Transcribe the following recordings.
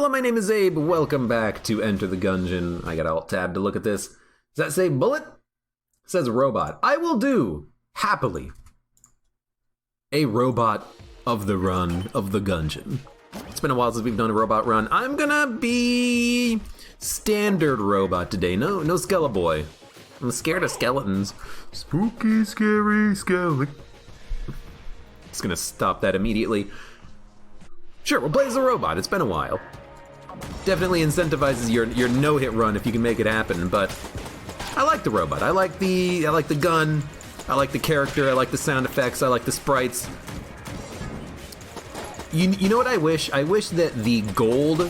Hello, my name is Abe. Welcome back to Enter the Gungeon. I got Alt-Tab to look at this. Does that say bullet? It says robot. I will do, happily, a robot of the run of the Gungeon. It's been a while since we've done a robot run. I'm gonna be standard robot today. No Skeleboy. I'm scared of skeletons. Spooky, scary skeleton. Just gonna stop that immediately. Sure, we'll play as a robot. It's been a while. Definitely incentivizes your no-hit run if you can make it happen, but I like the robot. I like the gun. I like the character. I like the sound effects. I like the sprites. You know what I wish? I wish that the gold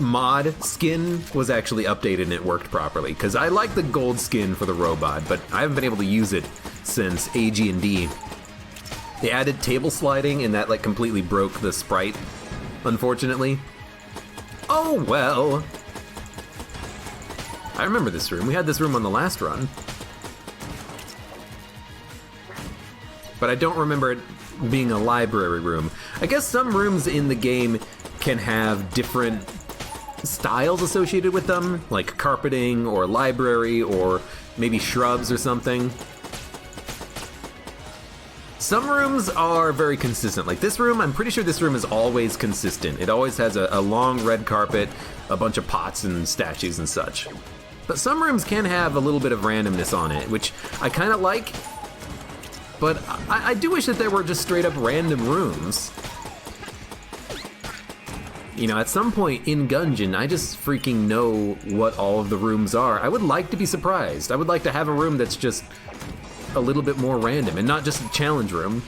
mod skin was actually updated and it worked properly, because I like the gold skin for the robot, but I haven't been able to use it since AG&D. They added table sliding and that like completely broke the sprite, unfortunately. Oh well. I remember this room. We had this room on the last run. But I don't remember it being a library room. I guess some rooms in the game can have different styles associated with them, like carpeting or library or maybe shrubs or something. Some rooms are very consistent. Like this room, I'm pretty sure this room is always consistent. It always has a long red carpet, a bunch of pots and statues and such. But some rooms can have a little bit of randomness on it, which I kind of like. But I do wish that there were just straight up random rooms. You know, at some point in Gungeon, I just freaking know what all of the rooms are. I would like to be surprised. I would like to have a room that's just a little bit more random and not just a challenge room.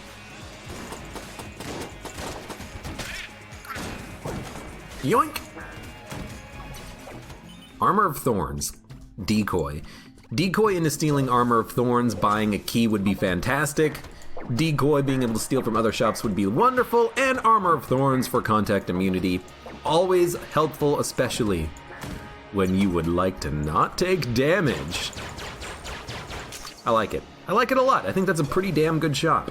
Yoink! Armor of Thorns. Decoy. Decoy into stealing Armor of Thorns, buying a key would be fantastic. Decoy being able to steal from other shops would be wonderful, and Armor of Thorns for contact immunity. Always helpful, especially when you would like to not take damage. I like it. I like it a lot. I think that's a pretty damn good shop.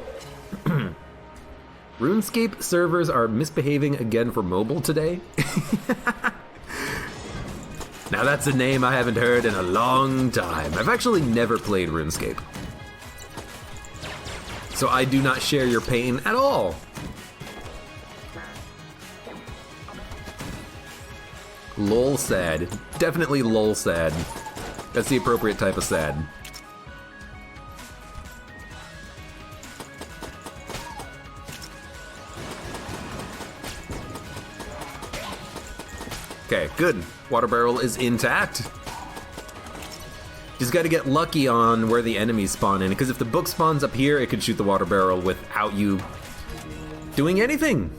RuneScape servers are misbehaving again for mobile today. Now that's a name I haven't heard in a long time. I've actually never played RuneScape, so I do not share your pain at all. Lol sad. Definitely lol sad. That's the appropriate type of sad. Okay, good. Water barrel is intact. Just gotta get lucky on where the enemies spawn in, because if the book spawns up here, it could shoot the water barrel without you doing anything.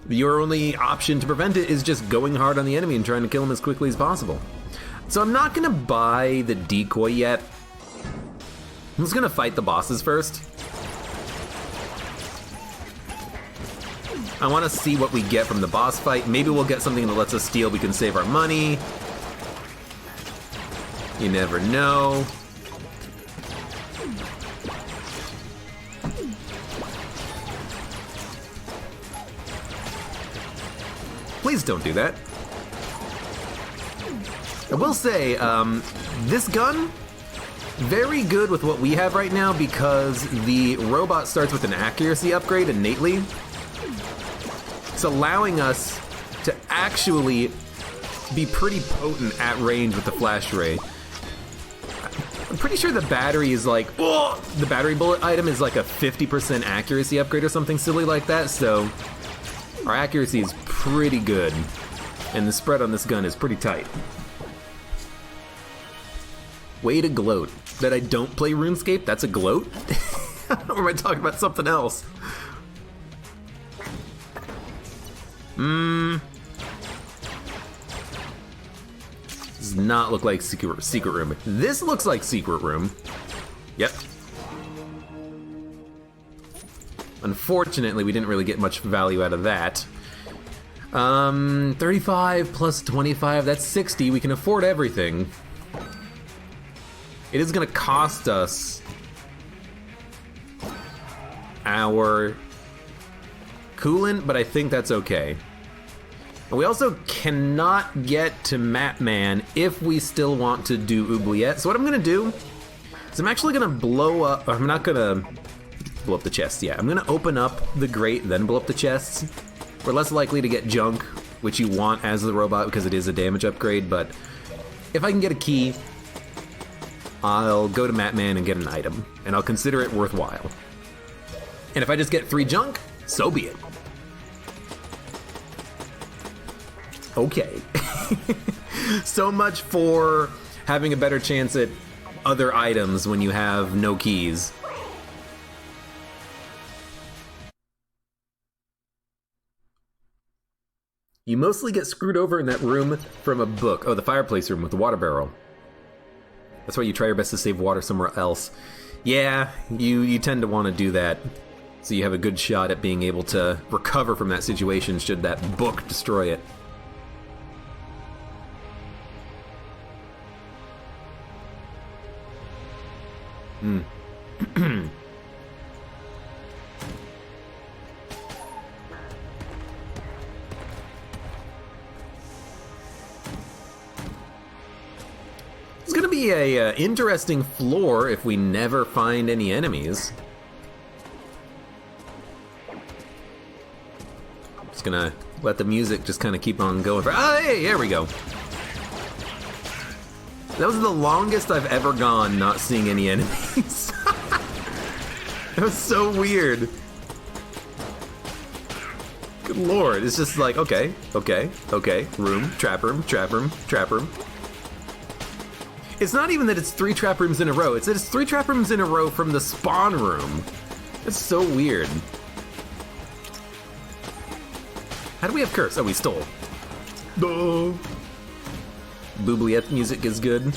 Your only option to prevent it is just going hard on the enemy and trying to kill him as quickly as possible. So I'm not gonna buy the decoy yet. I'm just gonna fight the bosses first. I want to see what we get from the boss fight. Maybe we'll get something that lets us steal. We can save our money. You never know. Please don't do that. I will say, this gun, very good with what we have right now, because the robot starts with an accuracy upgrade innately. It's allowing us to actually be pretty potent at range with the flash ray. I'm pretty sure the battery is like, oh, the battery bullet item is like a 50% accuracy upgrade or something silly like that, so our accuracy is pretty good, and the spread on this gun is pretty tight. Way to gloat. That I don't play RuneScape, that's a gloat? Or am I talking about something else? Does not look like secret room. This looks like secret room. Yep. Unfortunately, we didn't really get much value out of that. 35 plus 25, that's 60. We can afford everything. It is gonna cost us our coolant, but I think that's okay. And we also cannot get to Matman if we still want to do Oubliette. So what I'm gonna do is I'm actually gonna blow up, I'm not gonna blow up the chests, yeah. I'm gonna open up the grate, then blow up the chests. We're less likely to get junk, which you want as the robot because it is a damage upgrade, but if I can get a key, I'll go to Matman and get an item, and I'll consider it worthwhile. And if I just get 3 junk, so be it. Okay. So much for having a better chance at other items when you have no keys. You mostly get screwed over in that room from a book. Oh, the fireplace room with the water barrel. That's why you try your best to save water somewhere else. Yeah, you tend to want to do that, so you have a good shot at being able to recover from that situation should that book destroy it. It's gonna be a interesting floor if we never find any enemies. Just gonna let the music just kind of keep on going for. Oh, hey, there we go. That was the longest I've ever gone not seeing any enemies. That was so weird. Good lord, it's just like, okay, room, trap room, trap room, trap room. It's not even that it's 3 trap rooms in a row, it's that it's 3 trap rooms in a row from the spawn room. It's so weird. How do we have curse? Oh, we stole. Oh. Boubliette music is good.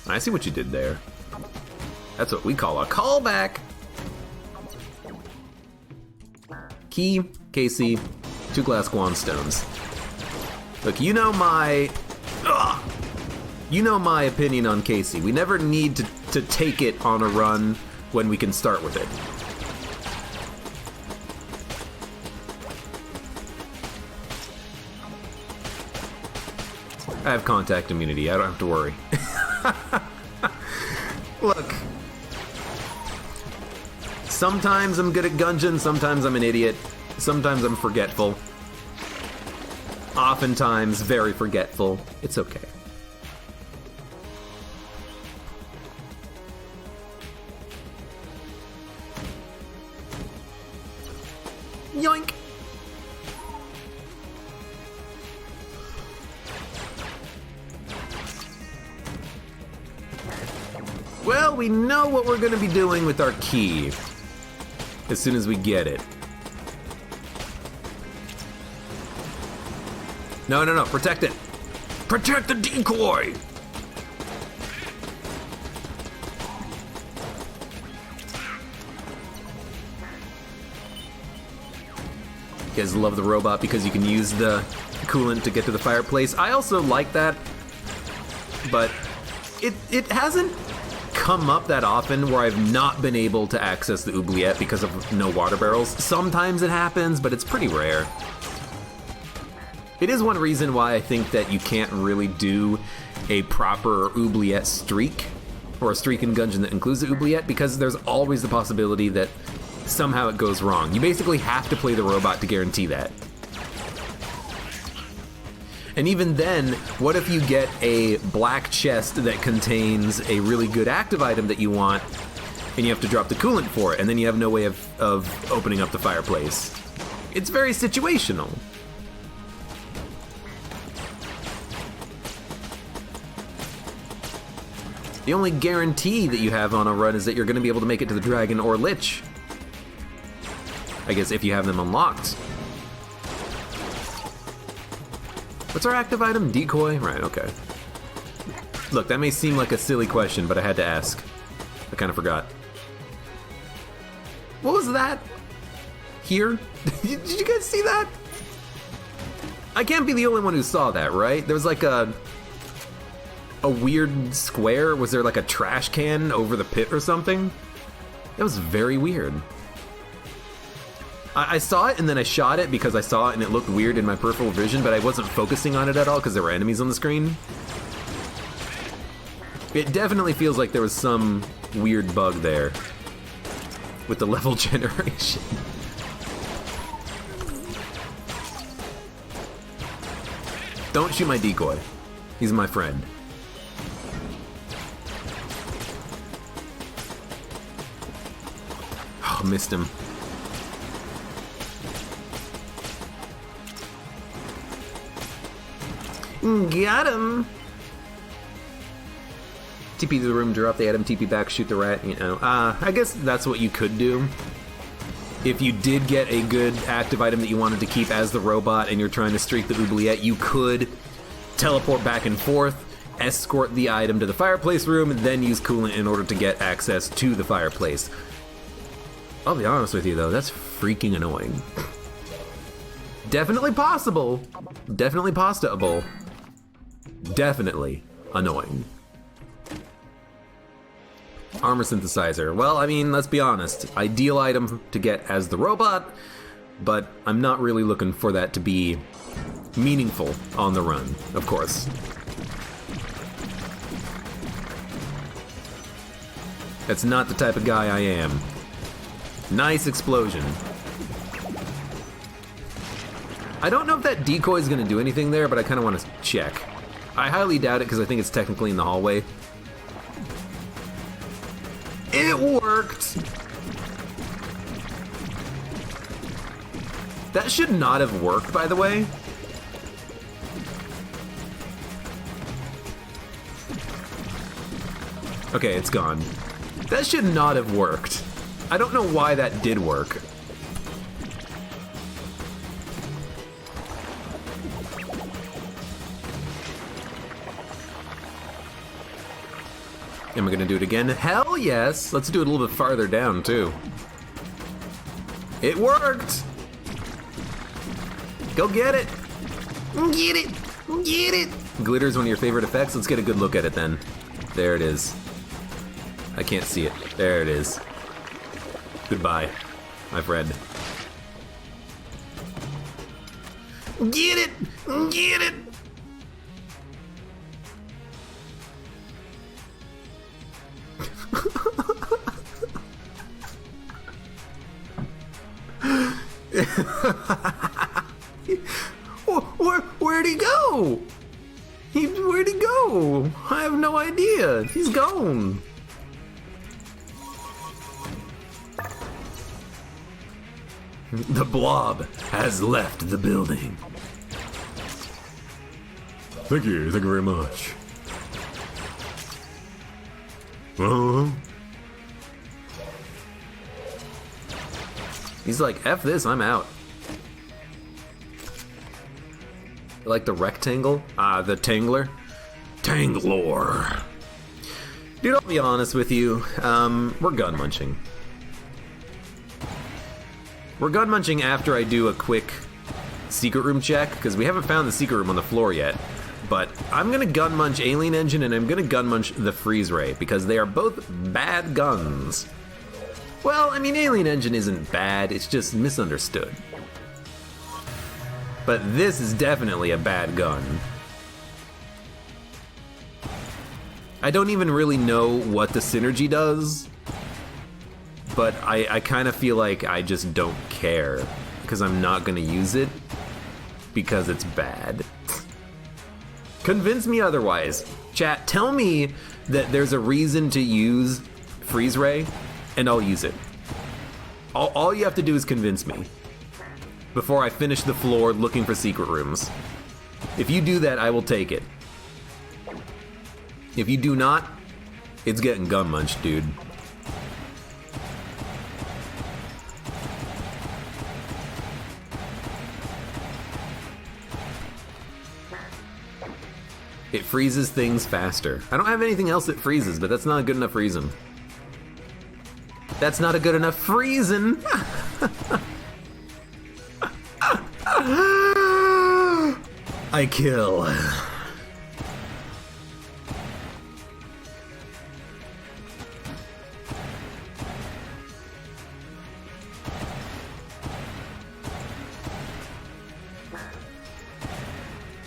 I see what you did there. That's what we call a callback. Key, Casey, 2 glass Guanstones. Look, you know my opinion on Casey. We never need to take it on a run when we can start with it. I have contact immunity, I don't have to worry. Look. Sometimes I'm good at Gungeon, sometimes I'm an idiot, sometimes I'm forgetful. Oftentimes very forgetful. It's okay. Yoink! Well, we know what we're gonna be doing with our key as soon as we get it. No, protect it! Protect the decoy! You guys love the robot because you can use the coolant to get to the fireplace. I also like that, but it hasn't come up that often where I've not been able to access the oubliette because of no water barrels. Sometimes it happens, but it's pretty rare. It is one reason why I think that you can't really do a proper oubliette streak, or a streak in Gungeon that includes the oubliette, because there's always the possibility that somehow it goes wrong. You basically have to play the robot to guarantee that. And even then, what if you get a black chest that contains a really good active item that you want, and you have to drop the coolant for it, and then you have no way of opening up the fireplace? It's very situational. The only guarantee that you have on a run is that you're going to be able to make it to the dragon or lich. I guess if you have them unlocked. What's our active item? Decoy? Right, okay. Look, that may seem like a silly question, but I had to ask. I kind of forgot. What was that? Here? Did you guys see that? I can't be the only one who saw that, right? There was like a weird square. Was there like a trash can over the pit or something? That was very weird. I saw it and then I shot it because I saw it and it looked weird in my peripheral vision, but I wasn't focusing on it at all because there were enemies on the screen. It definitely feels like there was some weird bug there with the level generation. Don't shoot my decoy. He's my friend. Oh, missed him. Got him! TP to the room, drop the item, TP back, shoot the rat, you know. I guess that's what you could do. If you did get a good active item that you wanted to keep as the robot and you're trying to streak the oubliette, you could teleport back and forth, escort the item to the fireplace room, and then use coolant in order to get access to the fireplace. I'll be honest with you though, that's freaking annoying. Definitely possible. Definitely postable. Definitely annoying. Armor synthesizer. Well, I mean, let's be honest. Ideal item to get as the robot, but I'm not really looking for that to be meaningful on the run, of course. That's not the type of guy I am. Nice explosion. I don't know if that decoy is going to do anything there, but I kind of want to check. I highly doubt it because I think it's technically in the hallway. It worked! That should not have worked, by the way. Okay, it's gone. That should not have worked. I don't know why that did work. Am I gonna do it again? Hell yes! Let's do it a little bit farther down, too. It worked! Go get it! Get it! Get it! Glitter's one of your favorite effects? Let's get a good look at it then. There it is. I can't see it. There it is. Goodbye, my friend. Get it! Get it! Where'd he go? Where'd he go? I have no idea. He's gone. The blob has left the building. Thank you very much. He's like, F this, I'm out. Like the rectangle? The Tangler? Tanglor. Dude, I'll be honest with you, we're gun munching. We're gun munching after I do a quick secret room check, because we haven't found the secret room on the floor yet. But I'm gonna gun munch Alien Engine and I'm gonna gun munch the Freeze Ray, because they are both bad guns. Well, I mean, Alien Engine isn't bad, it's just misunderstood. But this is definitely a bad gun. I don't even really know what the synergy does, but I kind of feel like I just don't care, because I'm not gonna use it, because it's bad. Convince me otherwise. Chat, tell me that there's a reason to use Freeze Ray, and I'll use it. All you have to do is convince me before I finish the floor looking for secret rooms. If you do that, I will take it. If you do not, it's getting gun munched, dude. It freezes things faster. I don't have anything else that freezes, but that's not a good enough reason. That's not a good enough reason. I kill.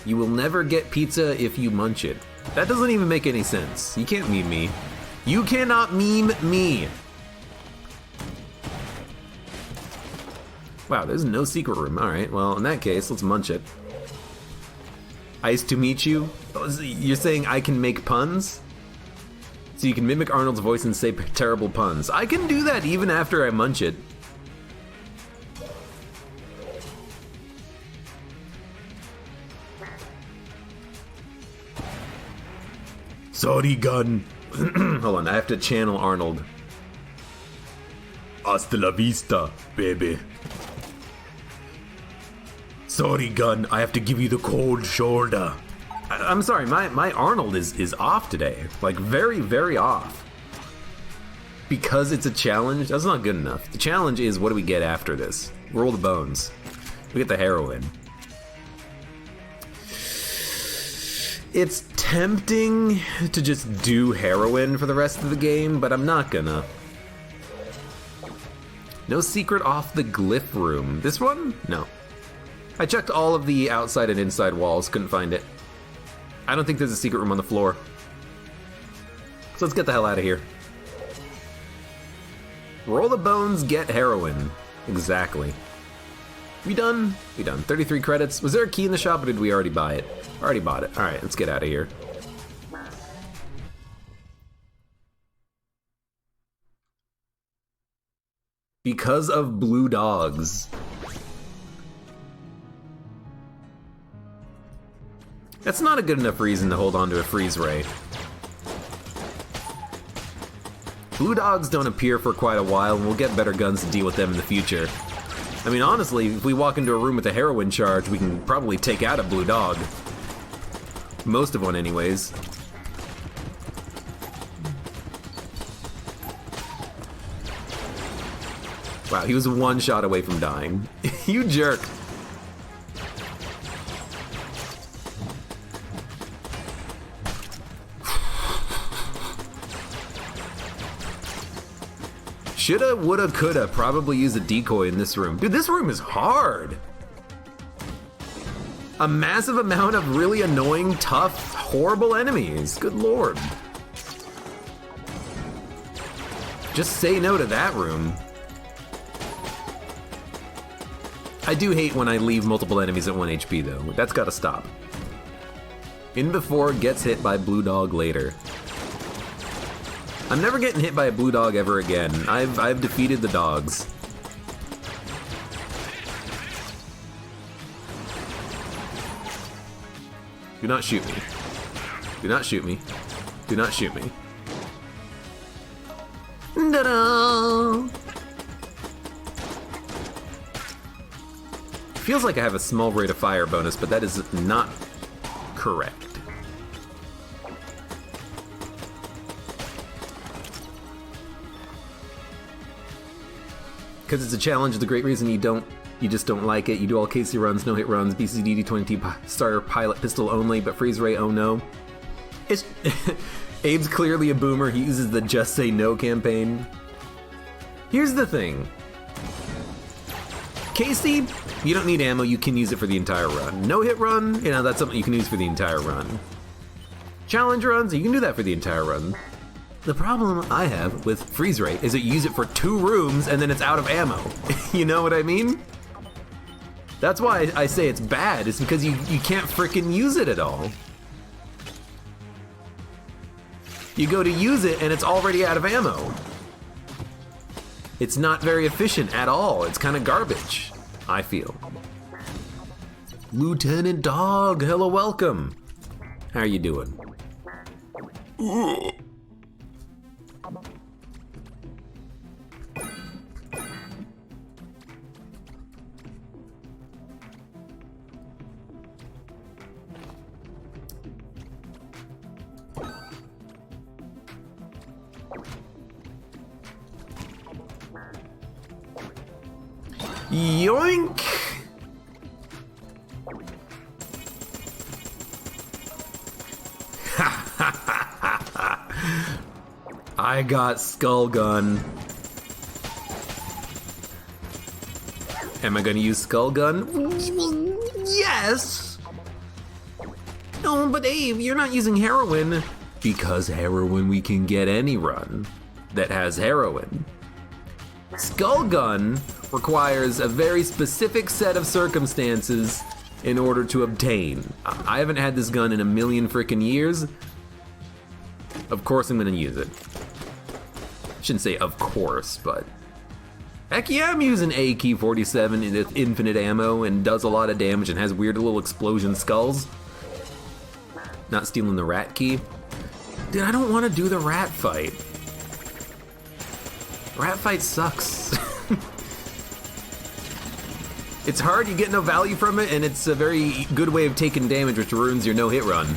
You will never get pizza if you munch it. That doesn't even make any sense. You can't meme me. You cannot meme me. Wow, there's no secret room. Alright, well, in that case, let's munch it. Nice to meet you. You're saying I can make puns? So you can mimic Arnold's voice and say terrible puns. I can do that even after I munch it. Sorry, gun. Hold on, I have to channel Arnold. Hasta la vista, baby. Sorry, gun, I have to give you the cold shoulder. I'm sorry, my Arnold is off today. Like, very, very off. Because it's a challenge, that's not good enough. The challenge is, what do we get after this? Roll the bones. We get the heroin. It's tempting to just do heroin for the rest of the game, but I'm not gonna. No secret off the glyph room. This one? No. I checked all of the outside and inside walls, couldn't find it. I don't think there's a secret room on the floor. So let's get the hell out of here. Roll the bones, get heroin. Exactly. We done? We done. 33 credits. Was there a key in the shop or did we already buy it? Already bought it. Alright, let's get out of here. Because of blue dogs. That's not a good enough reason to hold on to a freeze ray. Blue dogs don't appear for quite a while, and we'll get better guns to deal with them in the future. I mean, honestly, if we walk into a room with a heroin charge, we can probably take out a blue dog. Most of one, anyways. Wow, he was one shot away from dying. You jerk. Shoulda, woulda, coulda probably use a decoy in this room. Dude, this room is hard. A massive amount of really annoying, tough, horrible enemies. Good lord. Just say no to that room. I do hate when I leave multiple enemies at 1 HP though. That's gotta stop. In before, gets hit by blue dog later. I'm never getting hit by a blue dog ever again. I've defeated the dogs. Do not shoot me. Do not shoot me. Do not shoot me. Ta-da! Feels like I have a small rate of fire bonus, but that is not correct. Because it's a challenge, the great reason you just don't like it. You do all KC runs, no hit runs, BCD D20T starter pilot pistol only, but freeze ray, oh no. It's Abe's clearly a boomer, he uses the just say no campaign. Here's the thing. KC, you don't need ammo, you can use it for the entire run. No hit run, you know, that's something you can use for the entire run. Challenge runs, you can do that for the entire run. The problem I have with freeze ray is that you use it for 2 rooms and then it's out of ammo. You know what I mean? That's why I say it's bad, it's because you can't frickin' use it at all. You go to use it and it's already out of ammo. It's not very efficient at all. It's kind of garbage, I feel. Lieutenant Dog, hello, welcome. How are you doing? Yoink! I got Skull Gun. Am I gonna use Skull Gun? Yes! No, but Abe, you're not using heroin. Because heroin we can get any run that has heroin. Skull Gun requires a very specific set of circumstances in order to obtain. I haven't had this gun in a million frickin' years. Of course I'm gonna use it. Shouldn't say of course, but heck yeah, I'm using AK-47 in infinite ammo and does a lot of damage and has weird little explosion skulls. Not stealing the rat key. Dude, I don't want to do the rat fight. Rat fight sucks. It's hard, you get no value from it, and it's a very good way of taking damage, which ruins your no-hit run.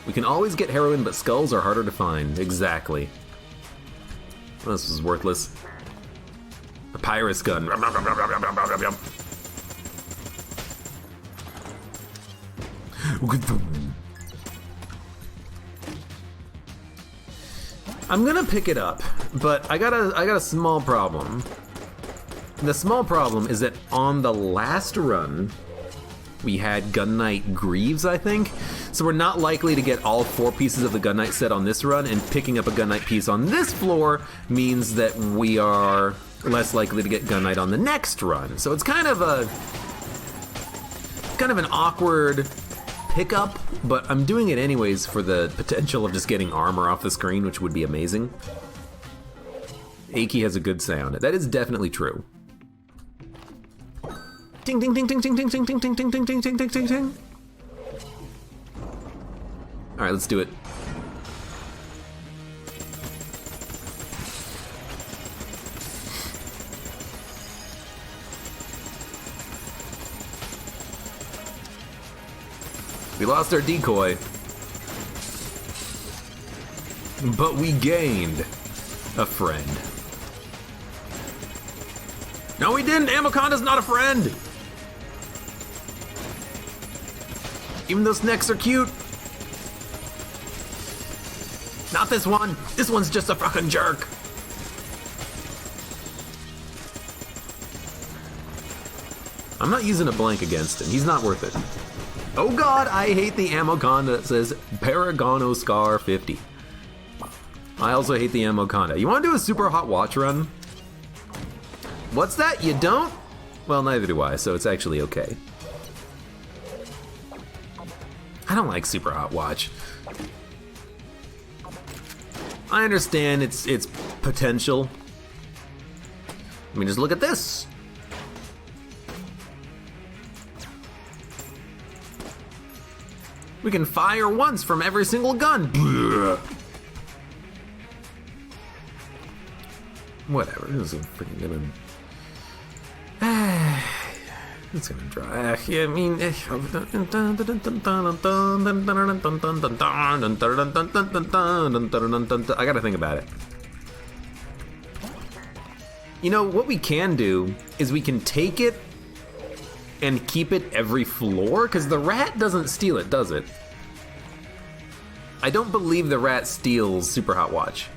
We can always get heroin, but skulls are harder to find. Exactly. Well, this was worthless. Papyrus gun. I'm gonna pick it up, but I got a small problem. The small problem is that on the last run, we had Gun Knight Greaves, I think. So we're not likely to get all 4 pieces of the Gun Knight set on this run, and picking up a Gun Knight piece on this floor means that we are less likely to get Gun Knight on the next run. So it's kind of an awkward pickup, but I'm doing it anyways for the potential of just getting armor off the screen, which would be amazing. Aki has a good sound. That is definitely true. Ding ding ding ding ding ding ding ding ding ding ding ding ding ding ding ding. All right, let's do it. We lost our decoy, but we gained a friend. No, we didn't. Amoconda's not a friend. Even though snakes are cute. Not this one. This one's just a fucking jerk. I'm not using a blank against him. He's not worth it. Oh god, I hate the Amoconda that says Paragano Scar 50. I also hate the Amoconda. You want to do a super hot watch run? What's that? You don't? Well, neither do I, so it's actually okay. I don't like super hot watch. I understand its potential. I mean, just look at this. We can fire once from every single gun. Whatever, this is freaking gonna... It's gonna dry. Yeah, I mean... I gotta think about it. You know, what we can do is we can take it and keep it every floor, because the rat doesn't steal it, does it? I don't believe the rat steals Super Hot Watch.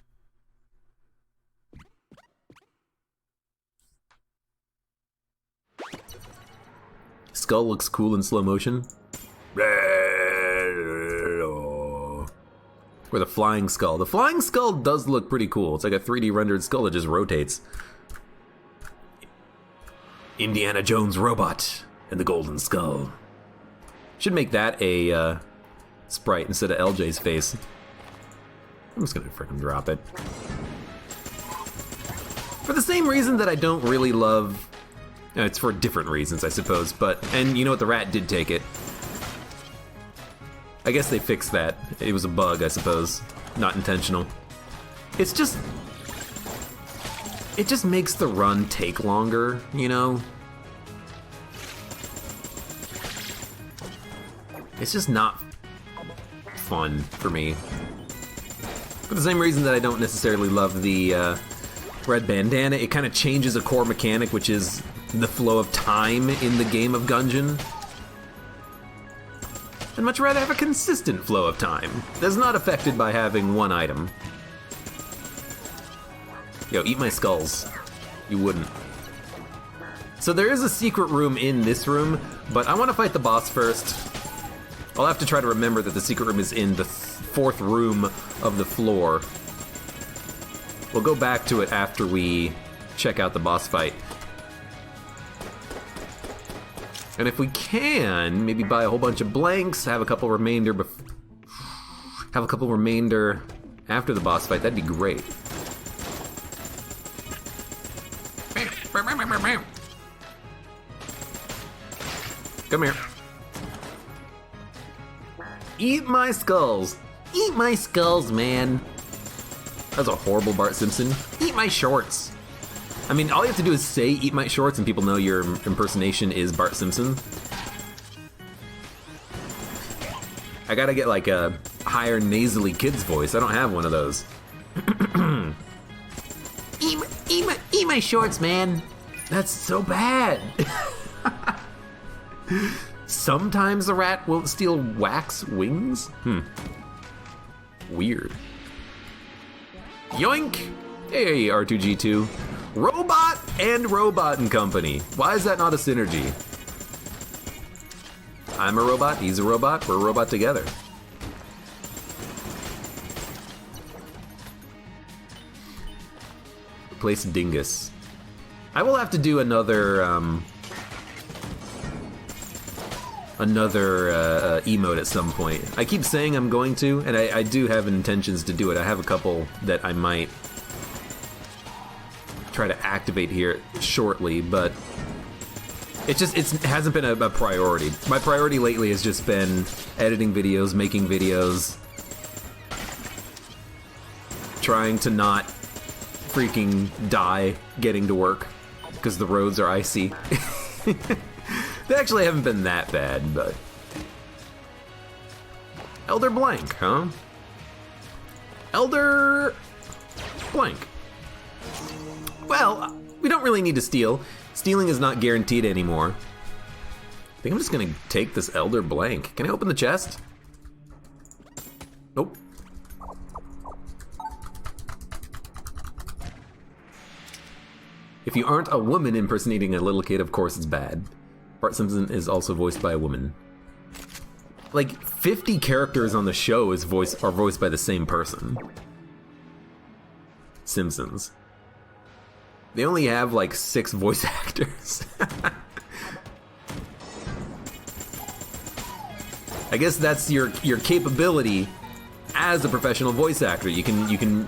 Skull looks cool in slow motion. Or the flying skull. The flying skull does look pretty cool. It's like a 3D rendered skull that just rotates. Indiana Jones robot and the golden skull. Should make that a sprite instead of LJ's face. I'm just gonna freaking drop it. For the same reason that I don't really love... it's for different reasons, I suppose, but... And you know what, the rat did take it. I guess they fixed that. It was a bug, I suppose. Not intentional. It's just... It just makes the run take longer, you know? It's just not fun for me. For the same reason that I don't necessarily love the red bandana, it kind of changes a core mechanic, which is the flow of time in the game of Gungeon. I'd much rather have a consistent flow of time that's not affected by having one item. Yo, eat my skulls. You wouldn't. So there is a secret room in this room, but I want to fight the boss first. I'll have to try to remember that the secret room is in the fourth room of the floor. We'll go back to it after we check out the boss fight. And if we can, maybe buy a whole bunch of blanks, have a couple remainder after the boss fight, that'd be great. Come here. Eat my skulls. Eat my skulls, man. That's a horrible Bart Simpson. Eat my shorts. I mean, all you have to do is say eat my shorts and people know your impersonation is Bart Simpson. I gotta get like a higher nasally kid's voice. I don't have one of those. Eat my shorts, man. That's so bad. Sometimes a rat won't steal wax wings? Weird. Yoink! Hey, R2-G2. Robot and Robot and Company. Why is that not a synergy? I'm a robot, he's a robot, we're a robot together. Replace Dingus. I will have to do another emote at some point. I keep saying I'm going to, and I do have intentions to do it. I have a couple that I might try to activate here shortly, but it hasn't been a priority. My priority lately has just been editing videos, making videos, trying to not freaking die getting to work because the roads are icy. They actually haven't been that bad, but... Elder Blank, huh? Elder... Blank. Well, we don't really need to steal. Stealing is not guaranteed anymore. I think I'm just gonna take this Elder Blank. Can I open the chest? Nope. If you aren't a woman impersonating a little kid, of course it's bad. Bart Simpson is also voiced by a woman. Like, 50 characters on the show are voiced by the same person. Simpsons. They only have like 6 voice actors. I guess that's your capability as a professional voice actor. You can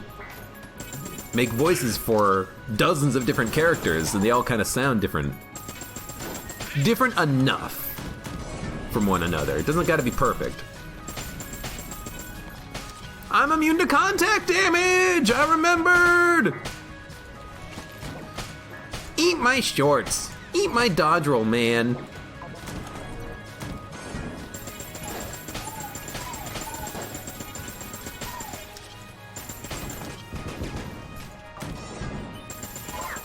make voices for dozens of different characters, and they all kind of sound different. Different enough from one another. It doesn't got to be perfect. I'm immune to contact damage! I remembered! Eat my shorts. Eat my dodge roll, man.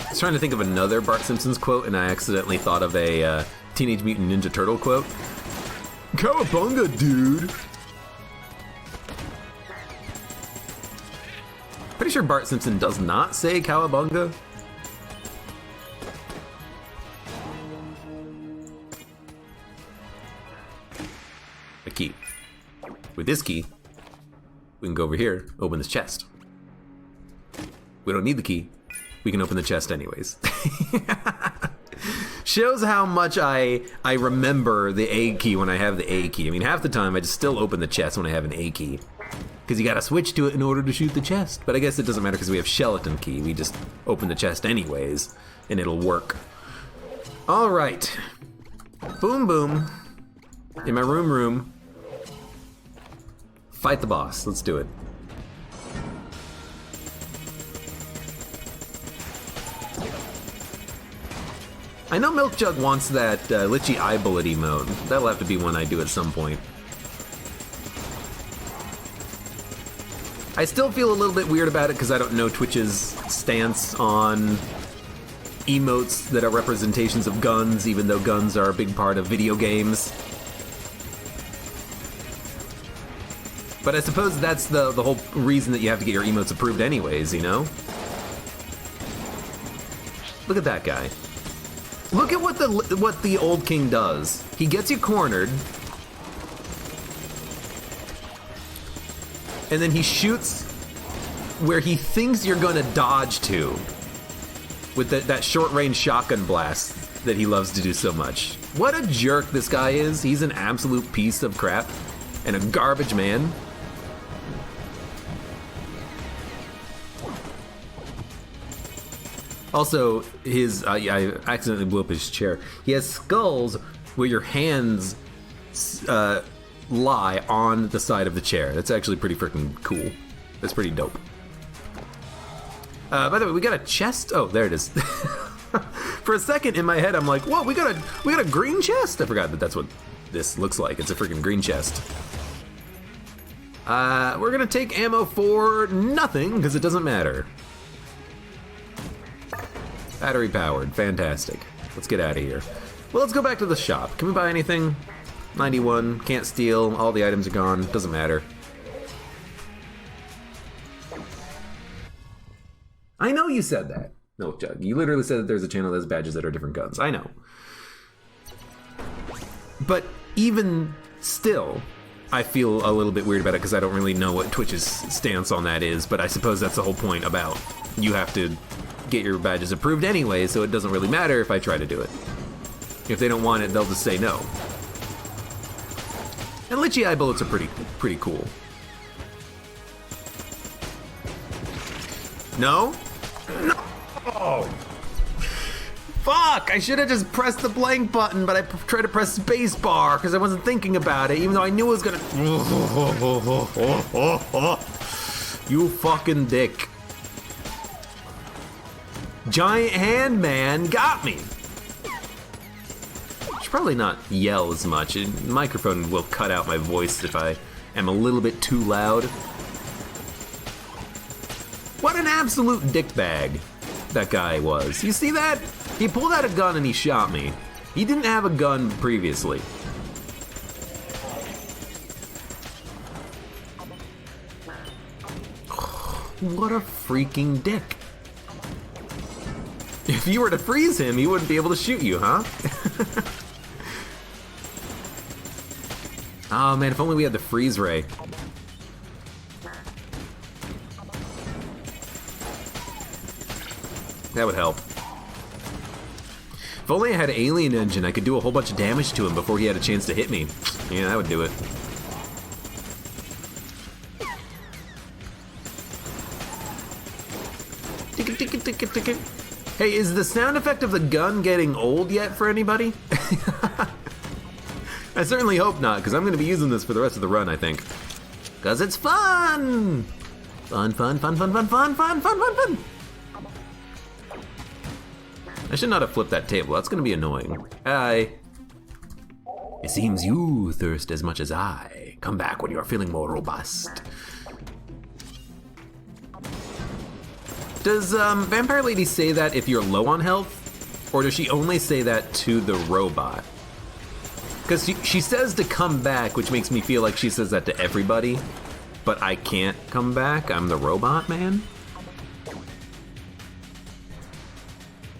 I was trying to think of another Bart Simpson's quote, and I accidentally thought of a Teenage Mutant Ninja Turtle quote. Cowabunga, dude! Pretty sure Bart Simpson does not say cowabunga. A key. With this key, we can go over here, open this chest. We don't need the key. We can open the chest anyways. Shows how much I remember the A key when I have the A key. I mean, half the time I just still open the chest when I have an A key. Because you gotta switch to it in order to shoot the chest. But I guess it doesn't matter because we have skeleton key. We just open the chest anyways, and it'll work. Alright. Boom boom. In my room. Fight the boss. Let's do it. I know Milk Jug wants that Litchi Eyebullet emote. That'll have to be one I do at some point. I still feel a little bit weird about it because I don't know Twitch's stance on emotes that are representations of guns, even though guns are a big part of video games. But I suppose that's the whole reason that you have to get your emotes approved anyways, you know? Look at that guy. Look at what the old king does. He gets you cornered, and then he shoots where he thinks you're gonna dodge to with that short-range shotgun blast that he loves to do so much. What a jerk this guy is. He's an absolute piece of crap and a garbage man. Also, I accidentally blew up his chair. He has skulls where your hands lie on the side of the chair. That's actually pretty freaking cool. That's pretty dope. By the way, we got a chest. Oh, there it is. For a second in my head, I'm like, whoa, we got a green chest? I forgot that that's what this looks like. It's a freaking green chest. We're gonna take ammo for nothing, because it doesn't matter. Battery powered, fantastic. Let's get out of here. Well, let's go back to the shop. Can we buy anything? 91, can't steal, all the items are gone, doesn't matter. I know you said that. No, Jug, you literally said that there's a channel that has badges that are different guns. I know. But even still, I feel a little bit weird about it because I don't really know what Twitch's stance on that is, but I suppose that's the whole point about you have to get your badges approved anyway, so it doesn't really matter if I try to do it. If they don't want it, they'll just say no. And Litchi Eye bullets are pretty cool. No? No! Fuck! I should have just pressed the blank button, but I tried to press space bar because I wasn't thinking about it, even though I knew it was gonna... You fucking dick. Giant hand man got me. I should probably not yell as much. The microphone will cut out my voice if I am a little bit too loud. What an absolute dickbag that guy was. You see that? He pulled out a gun and he shot me. He didn't have a gun previously. What a freaking dick. If you were to freeze him, he wouldn't be able to shoot you, huh? Oh man, if only we had the freeze ray. That would help. If only I had an alien engine, I could do a whole bunch of damage to him before he had a chance to hit me. Yeah, that would do it. Hey, is the sound effect of the gun getting old yet for anybody? I certainly hope not, because I'm going to be using this for the rest of the run, I think. Because it's fun! Fun, fun, fun, fun, fun, fun, fun, fun, fun, fun! I should not have flipped that table. That's going to be annoying. Hi. It seems you thirst as much as I. Come back when you're feeling more robust. Does Vampire Lady say that if you're low on health? Or does she only say that to the robot? Because she says to come back, which makes me feel like she says that to everybody. But I can't come back. I'm the robot man.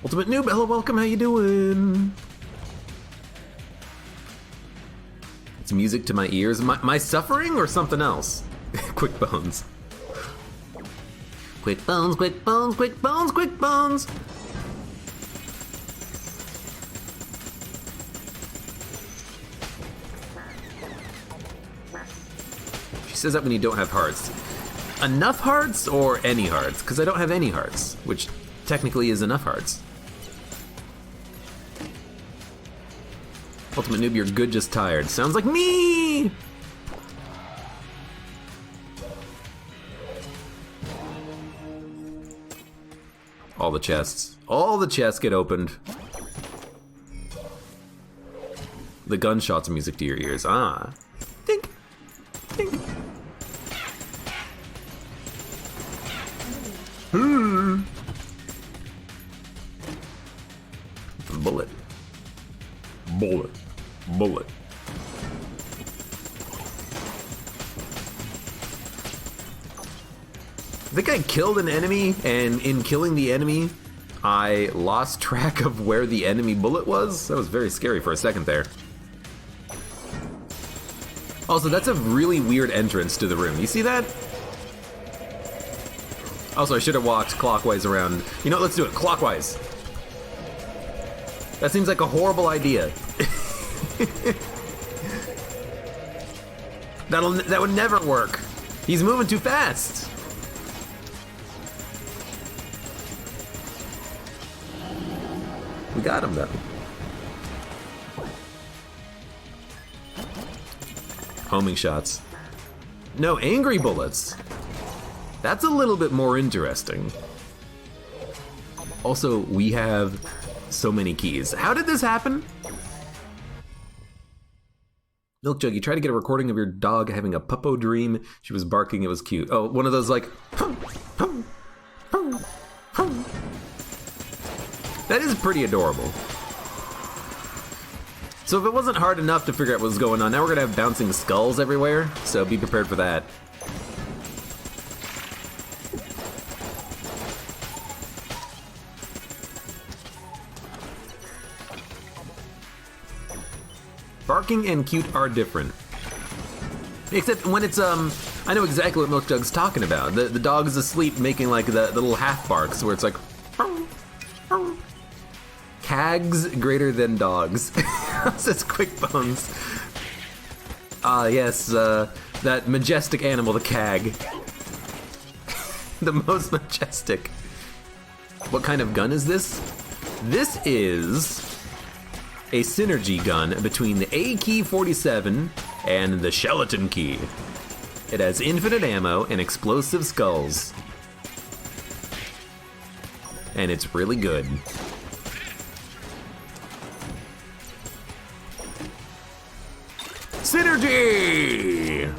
Ultimate Noob, hello, welcome, how you doing? It's music to my ears. My suffering or something else? Quick bones. Quick bones, quick bones, quick bones, quick bones! She says that when you don't have hearts. Enough hearts or any hearts? Because I don't have any hearts, which technically is enough hearts. Ultimate Noob, you're good, just tired. Sounds like me! All the chests. All the chests get opened. The gunshots music to your ears. Ah. Dink. Dink. Bullet. Bullet. Bullet. I think I killed an enemy, and in killing the enemy, I lost track of where the enemy bullet was. That was very scary for a second there. Also, that's a really weird entrance to the room. You see that? Also, I should have walked clockwise around. You know what, let's do it, clockwise. That seems like a horrible idea. That would never work. He's moving too fast. We got him though. Homing shots. No angry bullets. That's a little bit more interesting. Also, we have so many keys. How did this happen? Milk Jug, you tried to get a recording of your dog having a puppo dream. She was barking, it was cute. Oh, one of those like, hum, hum, hum, hum. That is pretty adorable. So if it wasn't hard enough to figure out what was going on, now we're gonna have bouncing skulls everywhere, so be prepared for that. Barking and cute are different. Except when it's, I know exactly what Milk Jug's talking about. The dog is asleep making like the little half barks where it's like, cags greater than dogs. Says Quick Bones. Ah, yes, that majestic animal, the cag. The most majestic. What kind of gun is this? This is a synergy gun between the A Key 47 and the Skeleton Key. It has infinite ammo and explosive skulls. And it's really good. Synergy!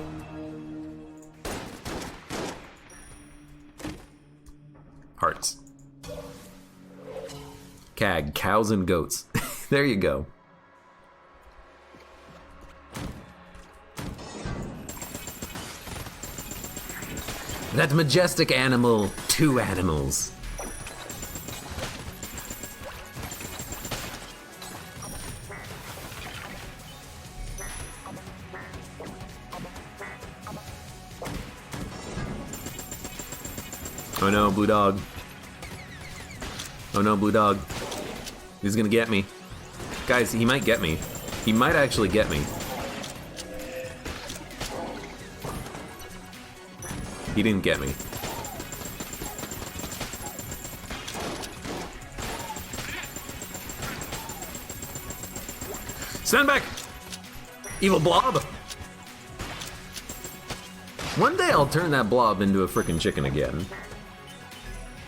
Hearts. CAG, cows and goats. There you go. That majestic animal, two animals. Oh no, blue dog. Oh no, blue dog. He's gonna get me. Guys, he might get me. He might actually get me. He didn't get me. Stand back! Evil blob! One day I'll turn that blob into a frickin' chicken again.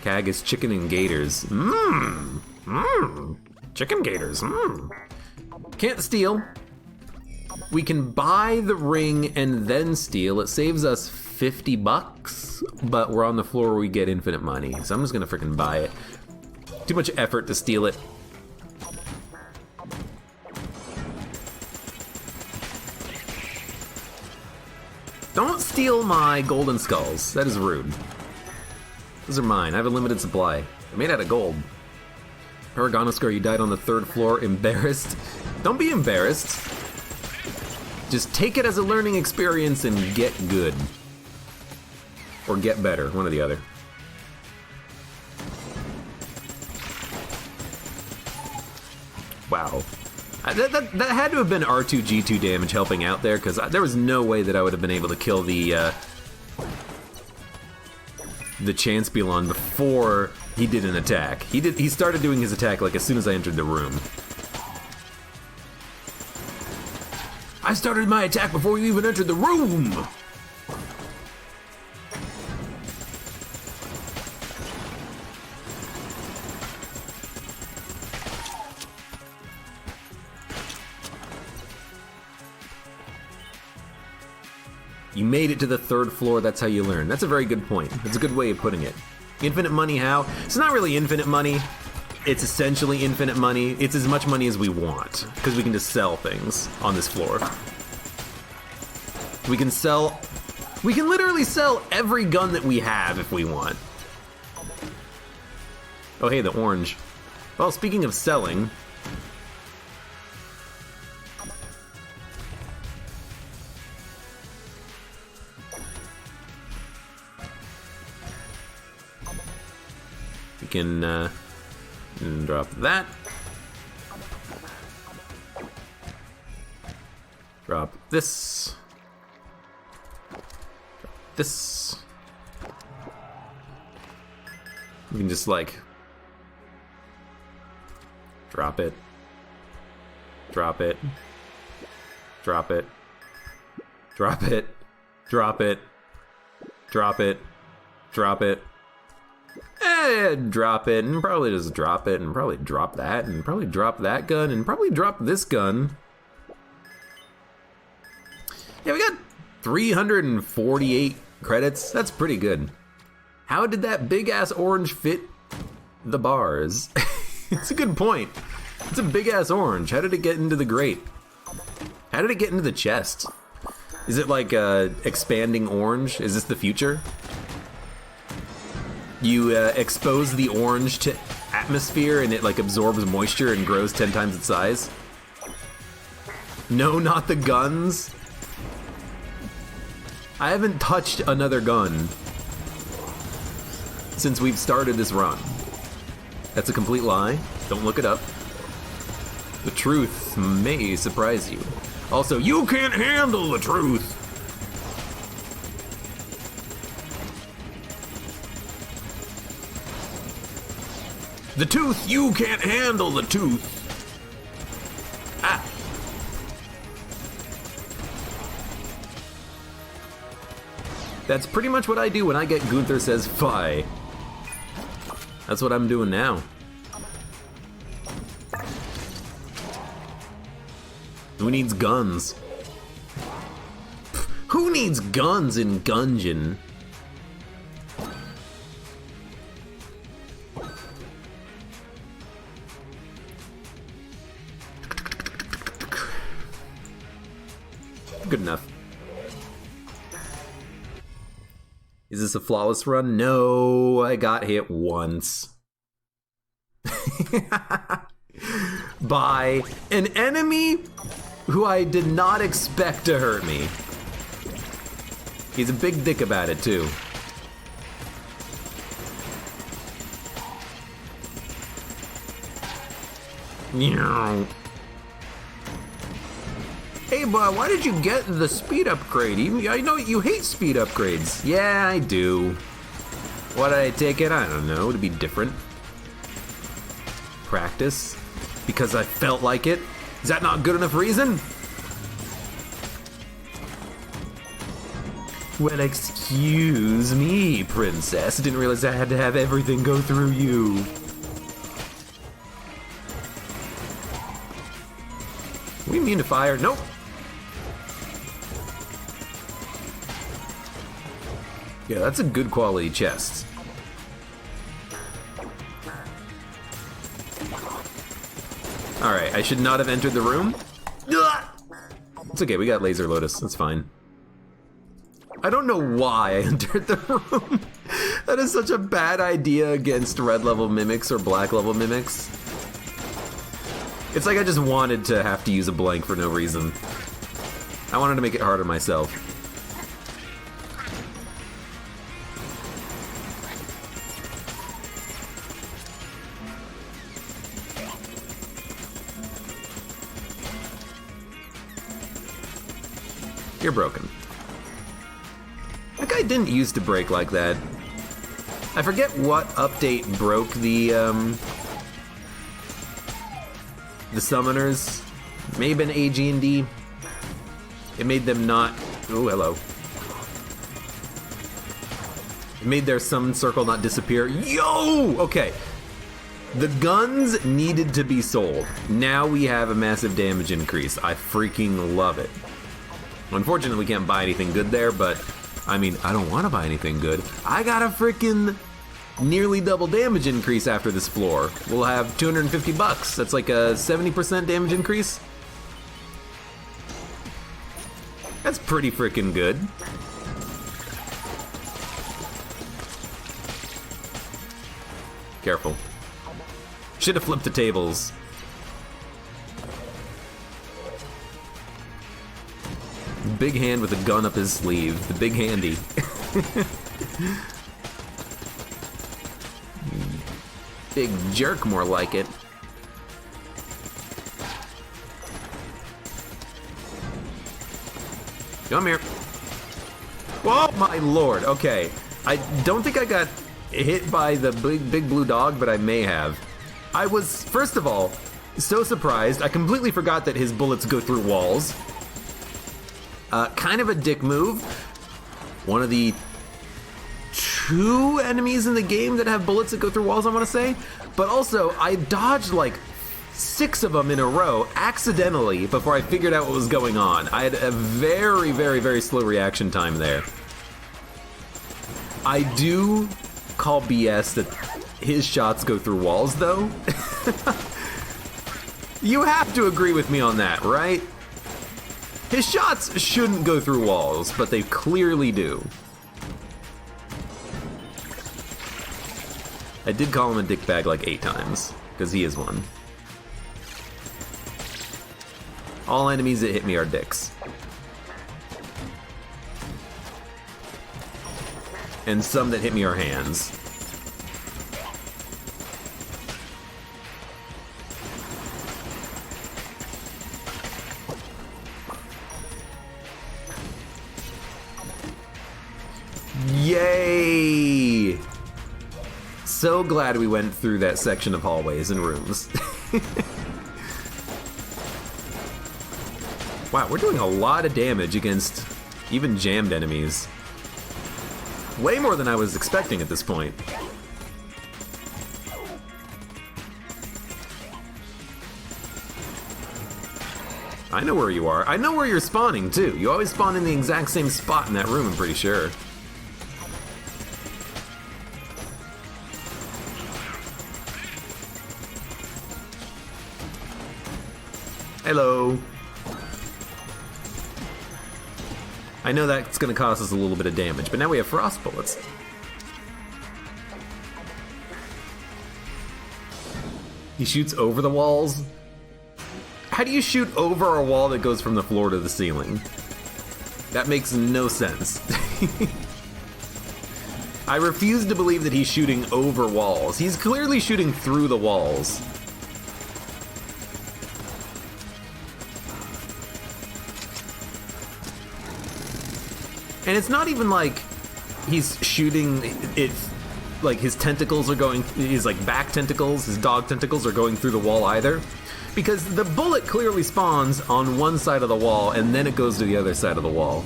CAG is chicken and gators. Mmm! Mmm! Chicken gators, mmm! Can't steal. We can buy the ring and then steal. It saves us 50 bucks, but we're on the floor where we get infinite money. So I'm just gonna frickin' buy it. Too much effort to steal it. Don't steal my golden skulls. That is rude. Those are mine. I have a limited supply. They're made out of gold. Paragonoscar, you died on the 3rd floor. Embarrassed? Don't be embarrassed. Just take it as a learning experience and get good. Or get better, one or the other. Wow. That had to have been R2-G2 damage helping out there, because there was no way that I would have been able to kill the Chanspelon before he did an attack. He started doing his attack like as soon as I entered the room. I started my attack before you even entered the room! You made it to the 3rd floor, that's how you learn. That's a very good point. That's a good way of putting it. Infinite money how? It's not really infinite money. It's essentially infinite money. It's as much money as we want, because we can just sell things on this floor. We can literally sell every gun that we have if we want. Oh, hey, the orange. Well, speaking of selling... we can drop that. Drop this. Drop this. We can just like drop it. Drop it. Drop it. Drop it. Drop it. Drop it. Drop it. And drop it, and probably just drop it, and probably drop that, and probably drop that gun, and probably drop this gun. Yeah, we got 348 credits. That's pretty good. How did that big-ass orange fit the bars? It's a good point. It's a big-ass orange. How did it get into the grate? How did it get into the chest? Is it like expanding orange? Is this the future? You expose the orange to atmosphere and it like absorbs moisture and grows 10 times its size. No, not the guns. I haven't touched another gun since we've started this run. That's a complete lie. Don't look it up. The truth may surprise you. Also, you can't handle the truth. The tooth, you can't handle the tooth. Ah. That's pretty much what I do when I get Gunther says "Fi." That's what I'm doing now. Who needs guns? Who needs guns in Gungeon? Good enough. Is this a flawless run? No, I got hit once. By an enemy who I did not expect to hurt me. He's a big dick about it, too. Meow. Hey, bud, why did you get the speed upgrade? I know you hate speed upgrades. Yeah, I do. Why did I take it? I don't know, to be different. Practice. Because I felt like it. Is that not good enough reason? Well, excuse me, princess. Didn't realize I had to have everything go through you. We immune to fire? Nope. Yeah, that's a good quality chest. Alright, I should not have entered the room. It's okay, we got Laser Lotus, that's fine. I don't know why I entered the room. That is such a bad idea against red level mimics or black level mimics. It's like I just wanted to have to use a blank for no reason. I wanted to make it harder myself. You're broken. That guy didn't used to break like that. I forget what update broke the summoners. May have been AG&D. It made them not... Oh, hello. It made their summon circle not disappear. Yo! Okay. The guns needed to be sold. Now we have a massive damage increase. I freaking love it. Unfortunately, we can't buy anything good there, but... I mean, I don't want to buy anything good. I got a freaking nearly double damage increase after this floor. We'll have 250 bucks. That's like a 70% damage increase. That's pretty freaking good. Careful. Should have flipped the tables. Big hand with a gun up his sleeve. The big handy. Big jerk, more like it. Come here. Whoa, my lord. Okay. I don't think I got hit by the big blue dog, but I may have. I was, first of all, so surprised. I completely forgot that his bullets go through walls. Kind of a dick move. One of the 2 enemies in the game that have bullets that go through walls, I want to say. But also, I dodged like 6 of them in a row accidentally before I figured out what was going on. I had a very, very, very slow reaction time there. I do call BS that his shots go through walls, though. You have to agree with me on that, right? His shots shouldn't go through walls, but they clearly do. I did call him a dickbag like 8 times, because he is one. All enemies that hit me are dicks. And some that hit me are hands. Yay! So glad we went through that section of hallways and rooms. Wow, we're doing a lot of damage against even jammed enemies. Way more than I was expecting at this point. I know where you are. I know where you're spawning, too. You always spawn in the exact same spot in that room, I'm pretty sure. Hello. I know that's going to cost us a little bit of damage, but now we have frost bullets. He shoots over the walls? How do you shoot over a wall that goes from the floor to the ceiling? That makes no sense. I refuse to believe that he's shooting over walls. He's clearly shooting through the walls. And it's not even like he's shooting it, like his tentacles are going, his like back tentacles, his dog tentacles are going through the wall either. Because the bullet clearly spawns on one side of the wall and then it goes to the other side of the wall.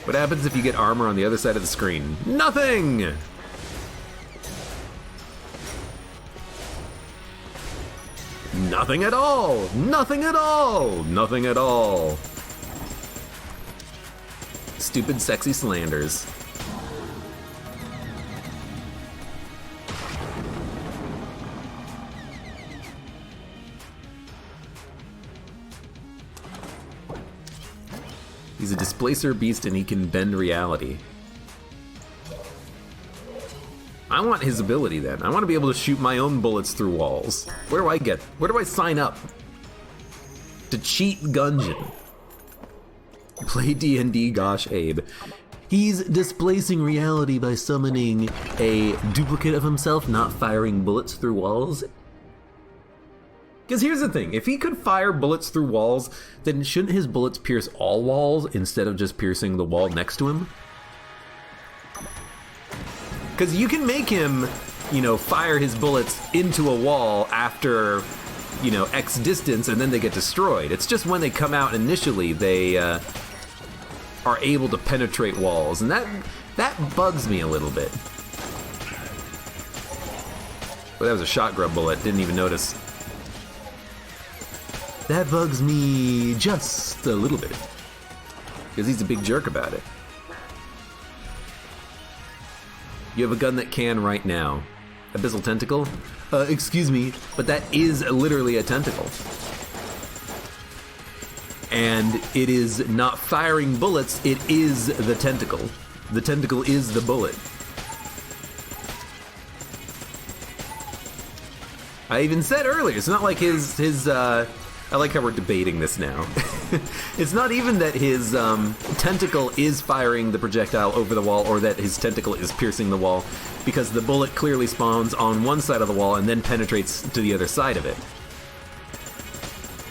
What happens if you get armor on the other side of the screen? Nothing! Nothing at all! Nothing at all! Nothing at all! Stupid sexy slanders. He's a displacer beast and he can bend reality. I want his ability then. I want to be able to shoot my own bullets through walls. Where do I sign up? To cheat Gungeon. Play D&D, gosh, Abe. He's displacing reality by summoning a duplicate of himself, not firing bullets through walls. Because here's the thing, if he could fire bullets through walls, then shouldn't his bullets pierce all walls instead of just piercing the wall next to him? Because you can make him, you know, fire his bullets into a wall after, you know, X distance and then they get destroyed. It's just when they come out initially, they are able to penetrate walls. And that bugs me a little bit. Well, that was a shot grub bullet, didn't even notice. That bugs me just a little bit. Because he's a big jerk about it. You have a gun that can right now. Abyssal Tentacle? Excuse me, but that is literally a tentacle. And it is not firing bullets, it is the tentacle. The tentacle is the bullet. I even said earlier, it's not like his I like how we're debating this now. It's not even that his tentacle is firing the projectile over the wall or that his tentacle is piercing the wall, because the bullet clearly spawns on one side of the wall and then penetrates to the other side of it.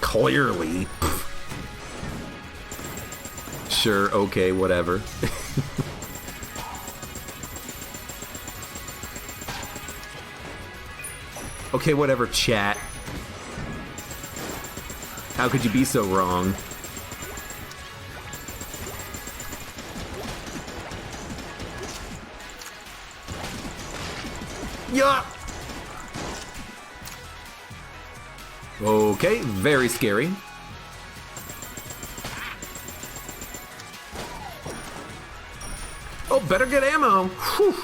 Clearly. Sure, okay, whatever. Okay, whatever, chat. How could you be so wrong? Yeah. Okay, very scary. Oh, better get ammo. Whew.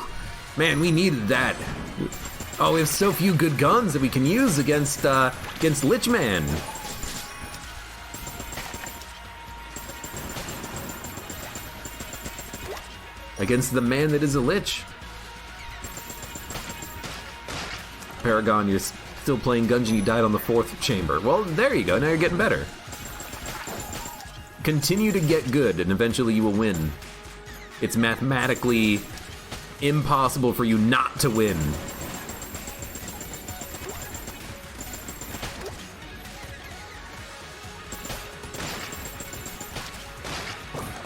Man, we needed that. Oh, we have so few good guns that we can use against Lich Man. Against the man that is a lich. Paragon, you're still playing Gungeon, you died on the 4th chamber. Well, there you go, now you're getting better. Continue to get good, and eventually you will win. It's mathematically impossible for you not to win.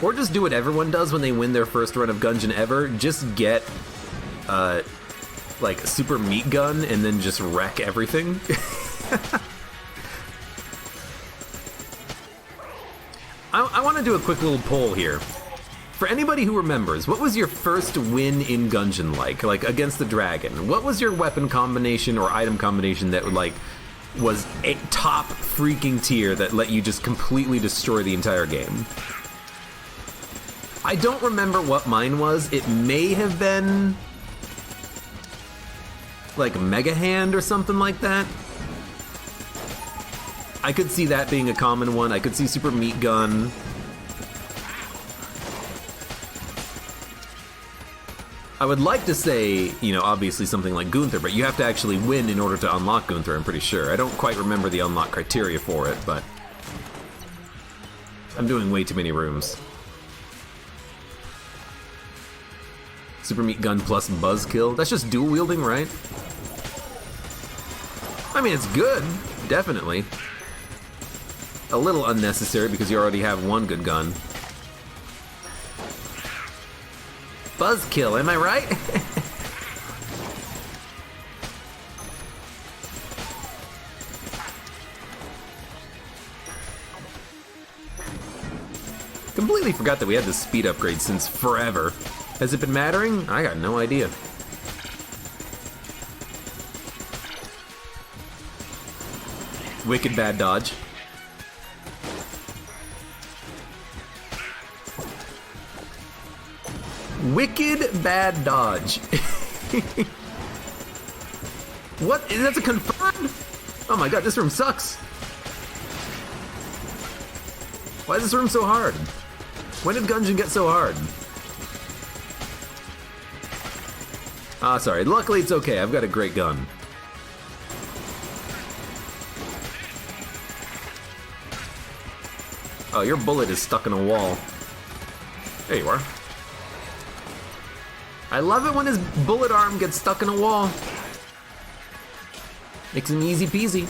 Or just do what everyone does when they win their first run of Gungeon ever. Just get, like, super meat gun and then just wreck everything. I want to do a quick little poll here. For anybody who remembers, what was your first win in Gungeon like against the dragon? What was your weapon combination or item combination that was a top freaking tier that let you just completely destroy the entire game? I don't remember what mine was. It may have been like Mega Hand or something like that. I could see that being a common one. I could see Super Meat Gun. I would like to say, you know, obviously something like Gunther, but you have to actually win in order to unlock Gunther, I'm pretty sure. I don't quite remember the unlock criteria for it, but I'm doing way too many rooms. Super Meat Gun plus Buzzkill. That's just dual wielding, right? I mean, it's good, definitely. A little unnecessary because you already have one good gun. Buzzkill, am I right? Completely forgot that we had this speed upgrade since forever. Has it been mattering? I got no idea. Wicked bad dodge. Wicked bad dodge. What? That's a confirm? Oh my god, this room sucks. Why is this room so hard? When did Gungeon get so hard? Ah, sorry. Luckily, it's okay. I've got a great gun. Oh, your bullet is stuck in a wall. There you are. I love it when his bullet arm gets stuck in a wall. Makes him easy peasy.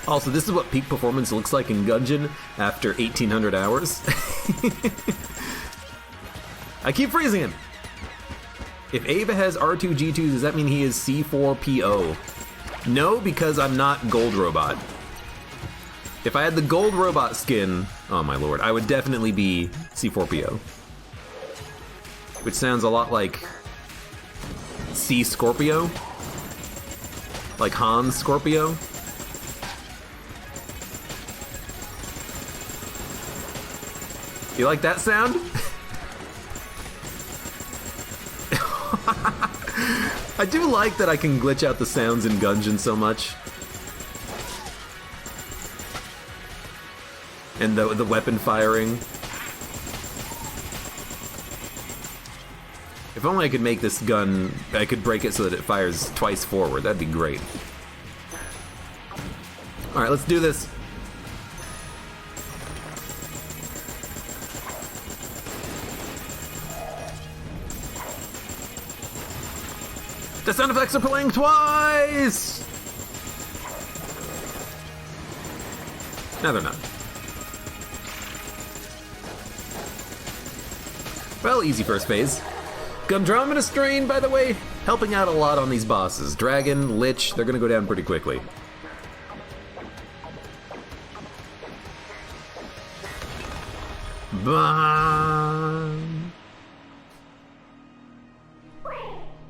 Also, this is what peak performance looks like in Gungeon after 1800 hours. I keep freezing him. If Abe has R2-G2, does that mean he is C4PO? No, because I'm not Gold Robot. If I had the Gold Robot skin, oh my lord, I would definitely be C4PO. Which sounds a lot like C-Scorpio? Like Han Scorpio? You like that sound? I do like that I can glitch out the sounds in Gungeon so much. And the weapon firing. If only I could make this gun, I could break it so that it fires twice forward. That'd be great. Alright, let's do this. The sound effects are playing twice! No, they're not. Well, easy first phase. Gundromeda Strain, by the way, helping out a lot on these bosses. Dragon, Lich, they're gonna go down pretty quickly.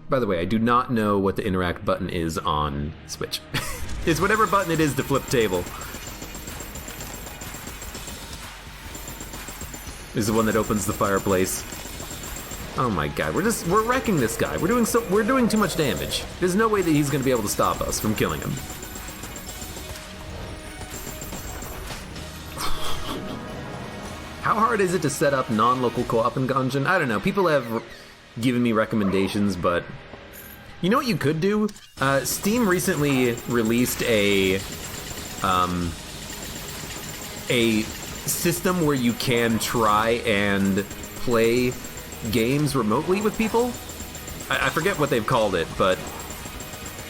By the way, I do not know what the interact button is on Switch. It's whatever button it is to flip table. This is the one that opens the fireplace. Oh my god, we're wrecking this guy. We're doing too much damage. There's no way that he's gonna be able to stop us from killing him. How hard is it to set up non-local co-op in Gungeon? I don't know. People have given me recommendations, but you know what you could do? Steam recently released a system where you can try and play games remotely with people. I forget what they've called it, but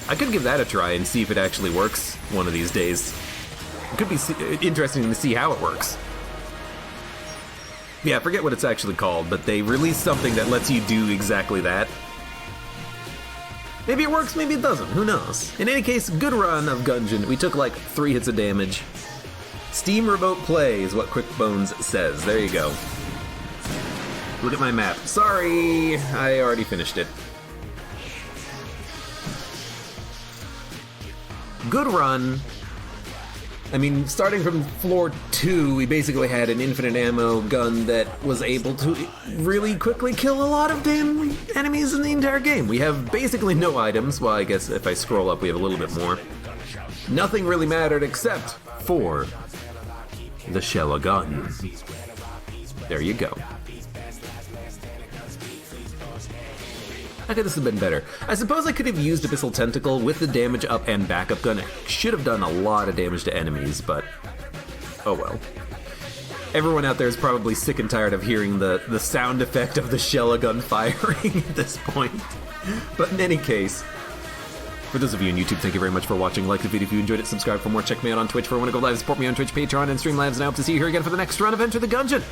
I could give that a try and see if it actually works one of these days. It could be interesting to see how it works. Yeah, I forget what it's actually called, but they released something that lets you do exactly that. Maybe it works, maybe it doesn't, who knows? In any case, good run of Gungeon. We took like 3 hits of damage. Steam Remote Play is what QuickBones says. There you go. Look at my map. Sorry, I already finished it. Good run. I mean, starting from floor 2, we basically had an infinite ammo gun that was able to really quickly kill a lot of damn enemies in the entire game. We have basically no items. Well, I guess if I scroll up, we have a little bit more. Nothing really mattered except for the shell of gun. There you go. How could this have been better? I suppose I could have used Abyssal Tentacle with the damage up and backup gun. It should have done a lot of damage to enemies, but oh well. Everyone out there is probably sick and tired of hearing the sound effect of the shell gun firing at this point. But in any case, for those of you on YouTube, thank you very much for watching. Like the video if you enjoyed it, subscribe for more, check me out on Twitch for when I go live, support me on Twitch, Patreon, and Streamlabs, and I hope to see you here again for the next run of Enter the Gungeon.